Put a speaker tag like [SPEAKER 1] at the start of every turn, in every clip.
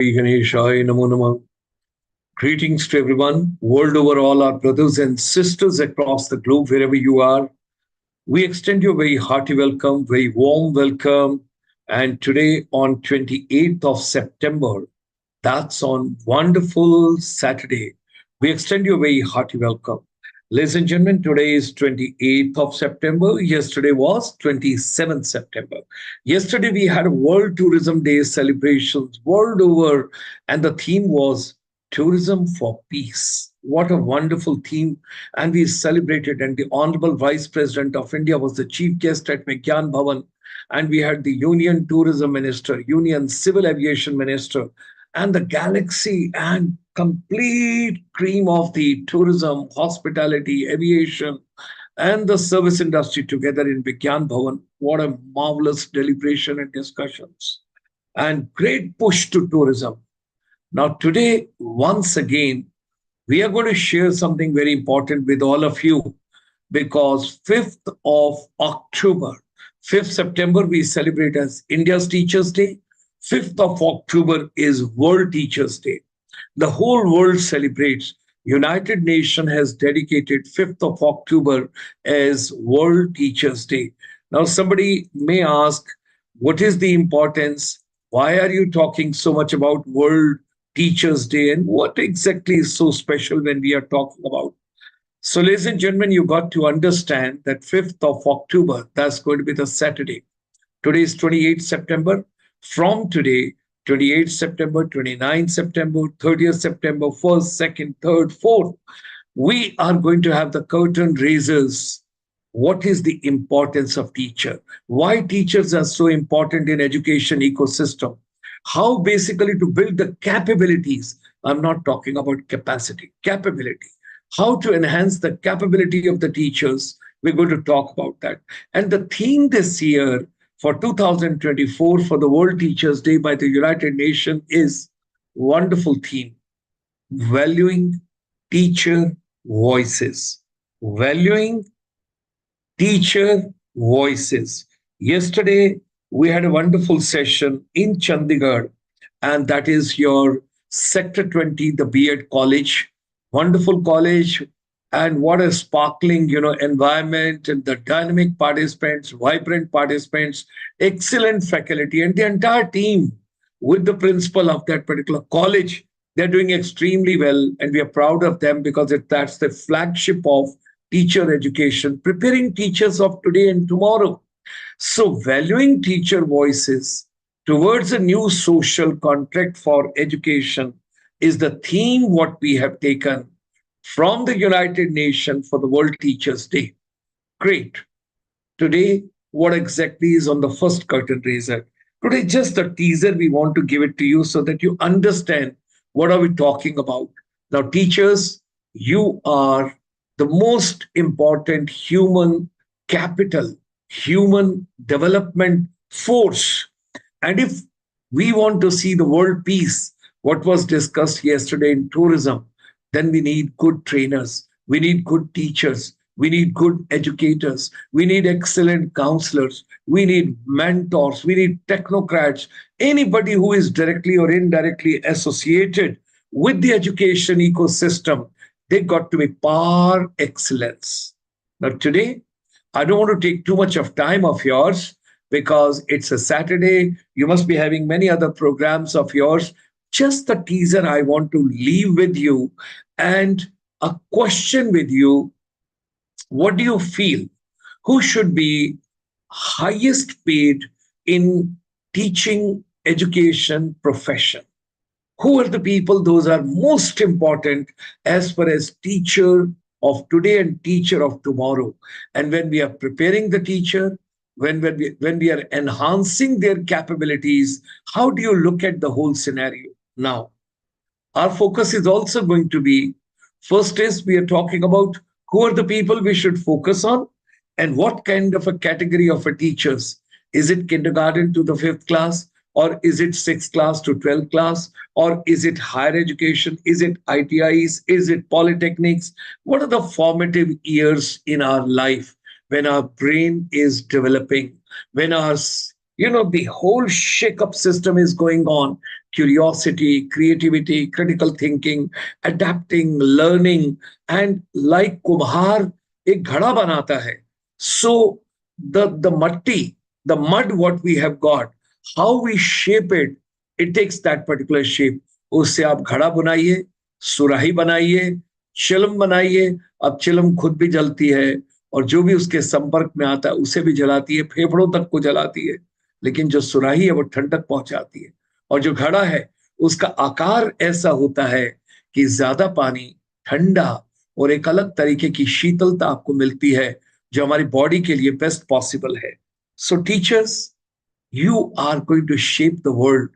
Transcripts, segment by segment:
[SPEAKER 1] Shri Ganeshaya Namo Namah. Greetings to everyone, world over, all our brothers and sisters across the globe, wherever you are. We extend you a very hearty welcome, very warm welcome. And today, on 28th of September, that's on wonderful Saturday, we extend you a very hearty welcome. Ladies and gentlemen, today is 28th of September. Yesterday was 27th September. Yesterday, we had World Tourism Day celebrations world over, and the theme was Tourism for Peace. What a wonderful theme. And we celebrated, and the Honorable Vice President of India was the chief guest at Vigyan Bhavan. And we had the Union Tourism Minister, Union Civil Aviation Minister, and the galaxy and complete cream of the tourism, hospitality, aviation, and the service industry together in Vigyan Bhavan. What a marvelous deliberation and discussions. And great push to tourism. Now, today, once again, we are going to share something very important with all of you because 5th of October, 5th September, we celebrate as India's Teachers' Day. 5th of October is World Teachers' Day. The whole world celebrates. United Nations has dedicated 5th of October as World Teachers' Day. Now, somebody may ask, what is the importance? Why are you talking so much about World Teachers' Day? And what exactly is so special when we are talking about? So, ladies and gentlemen, you got to understand that 5th of October, that's going to be the Saturday. Today is 28th September. From today, 28th September, 29th September, 30th September, 1st, 2nd, 3rd, 4th, we are going to have the curtain raisers. What is the importance of teacher? Why teachers are so important in education ecosystem? How basically to build the capabilities. I'm not talking about capacity, capability. How to enhance the capability of the teachers. We're going to talk about that. And the theme this year for 2024 for the World Teachers' Day by the United Nations is wonderful theme, valuing teacher voices. Valuing teacher voices. Yesterday, we had a wonderful session in Chandigarh, and that is your Sector 20, the B.Ed College. Wonderful college, and what a sparkling, environment and the dynamic participants, vibrant participants, excellent faculty, and the entire team with the principal of that particular college. They're doing extremely well, and we are proud of them because that's the flagship of teacher education, preparing teachers of today and tomorrow. So, valuing teacher voices towards a new social contract for education is the theme what we have taken from the United Nations for the World Teachers' Day. Great. Today, what exactly is on the first curtain raiser? Today, just a teaser, we want to give it to you so that you understand what are we talking about. Now, teachers, you are the most important human capital, human development force. And if we want to see the world peace, what was discussed yesterday in tourism, then we need good trainers, we need good teachers, we need good educators, we need excellent counselors, we need mentors, we need technocrats, anybody who is directly or indirectly associated with the education ecosystem. They got to be par excellence. Now, today, I don't want to take too much of time of yours because it's a Saturday. You must be having many other programs of yours. Just the teaser I want to leave with you and a question with you. What do you feel? Who should be highest paid in teaching education profession? Who are the people those are most important as far as teacher of today and teacher of tomorrow? And when we are preparing the teacher, when we are enhancing their capabilities, how do you look at the whole scenario? Now, our focus is also going to be first is we are talking about who are the people we should focus on and what kind of a category of a teachers. Is it kindergarten to the fifth class? Or is it sixth class to 12th class? Or is it higher education? Is it ITIs? Is it polytechnics? What are the formative years in our life when our brain is developing, when our The whole shake-up system is going on. Curiosity, creativity, critical thinking, adapting, learning, and like Kumhar एक घड़ा बनाता है. So the matti, the mud what we have got, how we shape it, it takes that particular shape. उससे आप घड़ा बनाइए, सुराही बनाइए, चिलम बनाइए. अब चिलम खुद भी जलती है और जो भी उसके संपर्क में आता है उसे भी जलाती है, फेफड़ों तक को जलाती है. लेकिन जो सुराही है वो ठंडक पहुंचाती है. और जो घड़ा है उसका आकार ऐसा होता है कि ज्यादा पानी, ठंडा और एक अलग तरीके की शीतलता आपको मिलती है जो हमारी बॉडी के लिए बेस्ट पॉसिबल है. सो teachers, you are going to shape the world.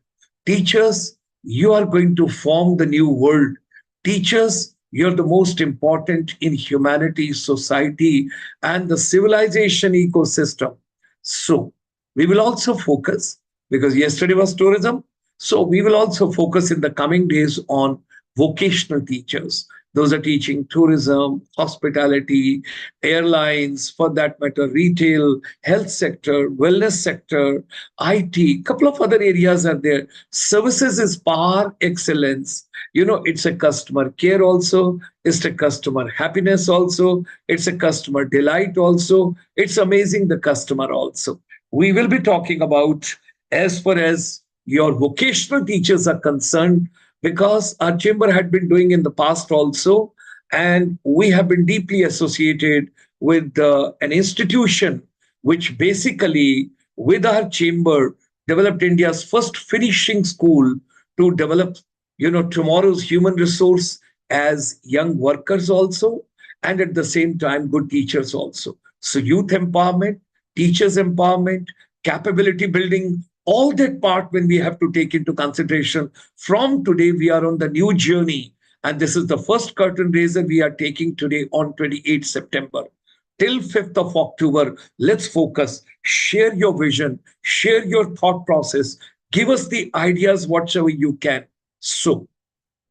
[SPEAKER 1] Teachers, you are going to form the new world. Teachers, you're the most important in humanity, society, and the civilization ecosystem. So, we will also focus, because yesterday was tourism, so we will also focus in the coming days on vocational teachers. Those are teaching tourism, hospitality, airlines, for that matter, retail, health sector, wellness sector, IT, couple of other areas are there. Services is par excellence. It's a customer care also, it's a customer happiness also, it's a customer delight also, it's amazing the customer also. We will be talking about as far as your vocational teachers are concerned, because our chamber had been doing in the past also, and we have been deeply associated with an institution which basically, with our chamber, developed India's first finishing school to develop, tomorrow's human resource as young workers also, and at the same time, good teachers also. So youth empowerment, teachers empowerment, capability building, all that part when we have to take into consideration. From today, we are on the new journey. And this is the first curtain raiser we are taking today on 28th September. Till 5th of October, let's focus, share your vision, share your thought process, give us the ideas whatsoever you can. So,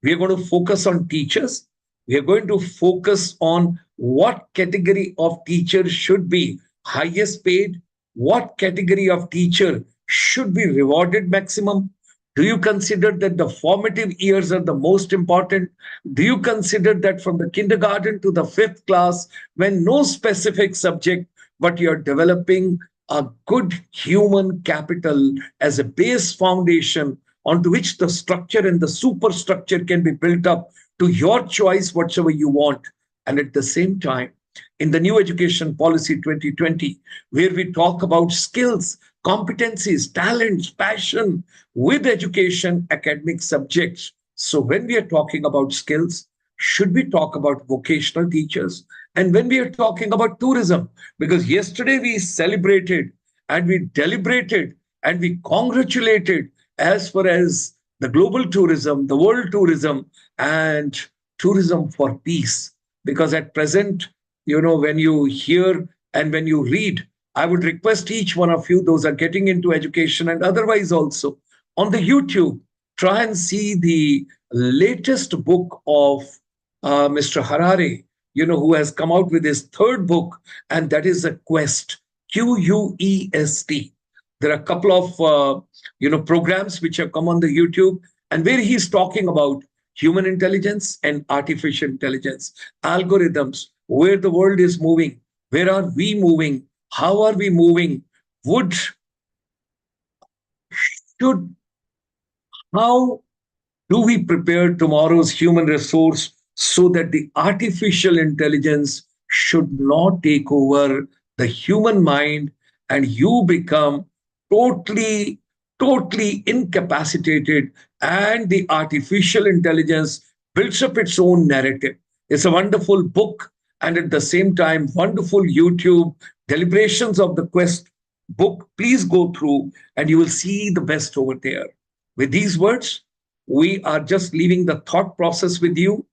[SPEAKER 1] we are going to focus on teachers. We are going to focus on what category of teacher should be highest paid, what category of teacher should be rewarded maximum. Do you consider that the formative years are the most important? Do you consider that from the kindergarten to the fifth class, when no specific subject, but you're developing a good human capital as a base foundation onto which the structure and the superstructure can be built up to your choice, whatsoever you want? And at the same time, in the new education policy 2020, where we talk about skills, competencies, talents, passion with education, academic subjects. So when we are talking about skills, should we talk about vocational teachers? And when we are talking about tourism, because yesterday we celebrated and we deliberated and we congratulated as far as the global tourism, the world tourism, and tourism for peace. Because at present, when you hear and when you read, I would request each one of you, those are getting into education and otherwise also, on the YouTube, try and see the latest book of Mr. Harari, who has come out with his third book, and that is a Quest, Quest. There are a couple of, programs which have come on the YouTube, and where he's talking about human intelligence and artificial intelligence, algorithms, where the world is moving, where are we moving, how are we moving, should, how do we prepare tomorrow's human resource so that the artificial intelligence should not take over the human mind and you become totally, totally incapacitated, and the artificial intelligence builds up its own narrative. It's a wonderful book, and at the same time, wonderful YouTube deliberations of the Quest book. Please go through and you will see the best over there. With these words, we are just leaving the thought process with you.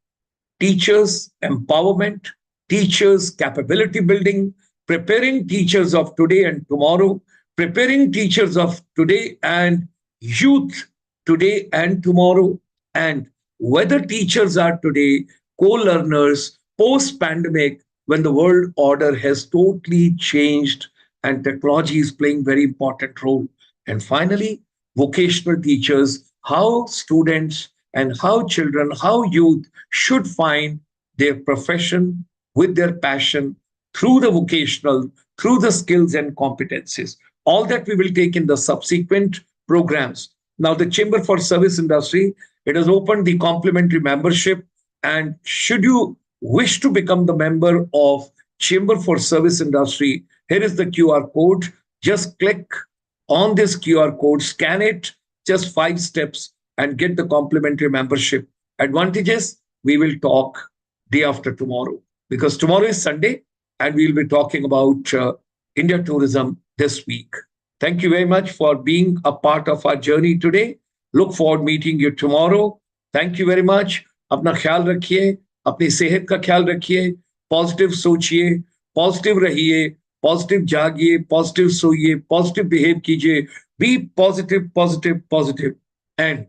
[SPEAKER 1] Teachers empowerment, teachers capability building, preparing teachers of today and tomorrow, preparing teachers of today and youth today and tomorrow, and whether teachers are today co-learners post-pandemic when the world order has totally changed and technology is playing very important role. And finally, vocational teachers, how students and how children, how youth should find their profession with their passion through the vocational, through the skills and competencies. All that we will take in the subsequent programs. Now, the Chamber for Service Industry, it has opened the complimentary membership. And should you wish to become the member of Chamber for Service Industry, here is the QR code. Just click on this QR code, scan it, just 5 steps, and get the complimentary membership. Advantages, we will talk day after tomorrow because tomorrow is Sunday and we'll be talking about India tourism this week. Thank you very much for being a part of our journey today. Look forward meeting you tomorrow. Thank you very much. अपना ख्याल रखिए, अपनी सेहत का ख्याल रखिए, positive सोचिए, positive रहिए, पॉजिटिव जागिए, पॉजिटिव सोइए, पॉजिटिव बिहेव कीजिए. Be positive, positive, positive. And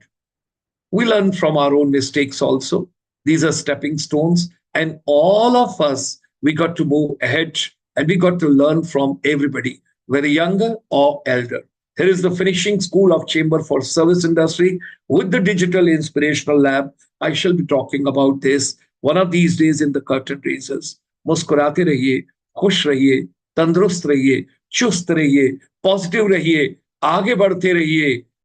[SPEAKER 1] we learn from our own mistakes also. These are stepping stones. And all of us, we got to move ahead and we got to learn from everybody, whether younger or elder. Here is the finishing school of Chamber for Service Industry with the Digital Inspirational Lab. I shall be talking about this one of these days in the curtain raisers. मुस्कुराते रहिए, खुश रहिए, तंदुरुस्त रहिए, चुस्त रहिए, positive रहिए, आगे बढ़ते रहिए.